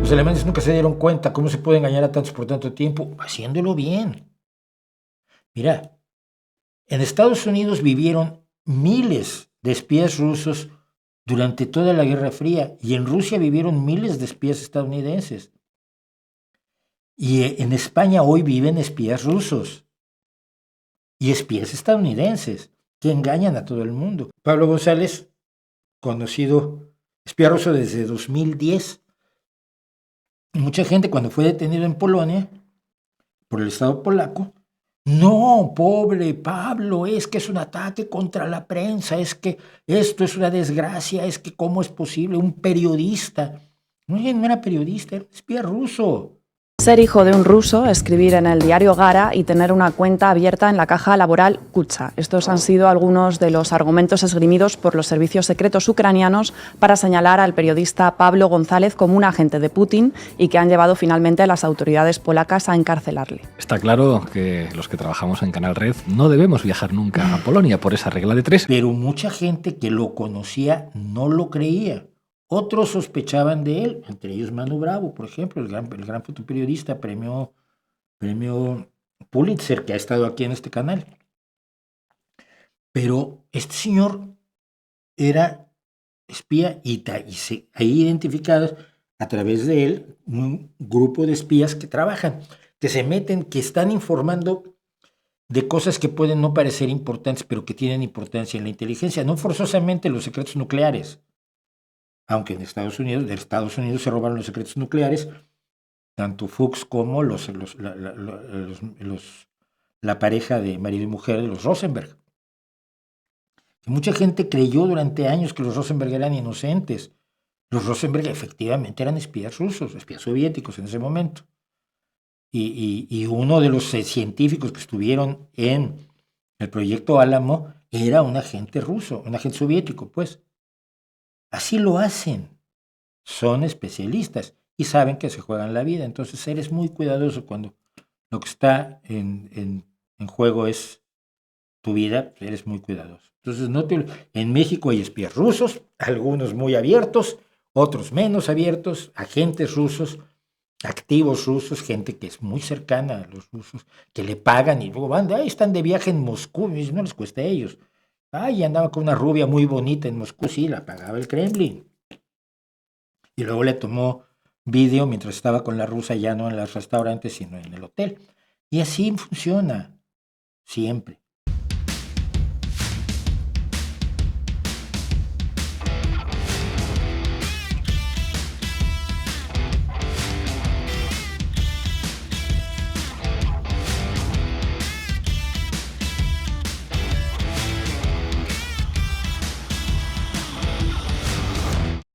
Los alemanes nunca se dieron cuenta cómo se puede engañar a tantos por tanto tiempo, haciéndolo bien. Mira, en Estados Unidos vivieron miles de espías rusos durante toda la Guerra Fría y en Rusia vivieron miles de espías estadounidenses. Y en España hoy viven espías rusos y espías estadounidenses que engañan a todo el mundo. Pablo González, conocido espía ruso desde 2010. Mucha gente cuando fue detenido en Polonia por el Estado polaco, no, pobre Pablo, es que es un ataque contra la prensa, es que esto es una desgracia, es que cómo es posible un periodista. No, no era periodista, era un espía ruso. Ser hijo de un ruso, escribir en el diario Gara y tener una cuenta abierta en la caja laboral Kucha. Estos han sido algunos de los argumentos esgrimidos por los servicios secretos ucranianos para señalar al periodista Pablo González como un agente de Putin y que han llevado finalmente a las autoridades polacas a encarcelarle. Está claro que los que trabajamos en Canal Red no debemos viajar nunca a Polonia por esa regla de 3. Pero mucha gente que lo conocía no lo creía. Otros sospechaban de él, entre ellos Manu Bravo, por ejemplo, el gran fotoperiodista, premio Pulitzer, que ha estado aquí en este canal. Pero este señor era espía y ahí identificados a través de él un grupo de espías que trabajan, que se meten, que están informando de cosas que pueden no parecer importantes, pero que tienen importancia en la inteligencia, no forzosamente los secretos nucleares. Aunque de Estados Unidos se robaron los secretos nucleares, tanto Fuchs como la pareja de marido y mujer, los Rosenberg. Y mucha gente creyó durante años que los Rosenberg eran inocentes. Los Rosenberg efectivamente eran espías rusos, espías soviéticos en ese momento. Y uno de los científicos que estuvieron en el proyecto Álamo era un agente ruso, un agente soviético, pues. Así lo hacen. Son especialistas y saben que se juegan la vida. Entonces eres muy cuidadoso cuando lo que está en juego es tu vida, eres muy cuidadoso. Entonces en México hay espías rusos, algunos muy abiertos, otros menos abiertos, agentes rusos, activos rusos, gente que es muy cercana a los rusos, que le pagan y luego van, están de viaje en Moscú, y no les cuesta a ellos. Andaba con una rubia muy bonita en Moscú, sí, la pagaba el Kremlin. Y luego le tomó video mientras estaba con la rusa, ya no en los restaurantes, sino en el hotel. Y así funciona, siempre.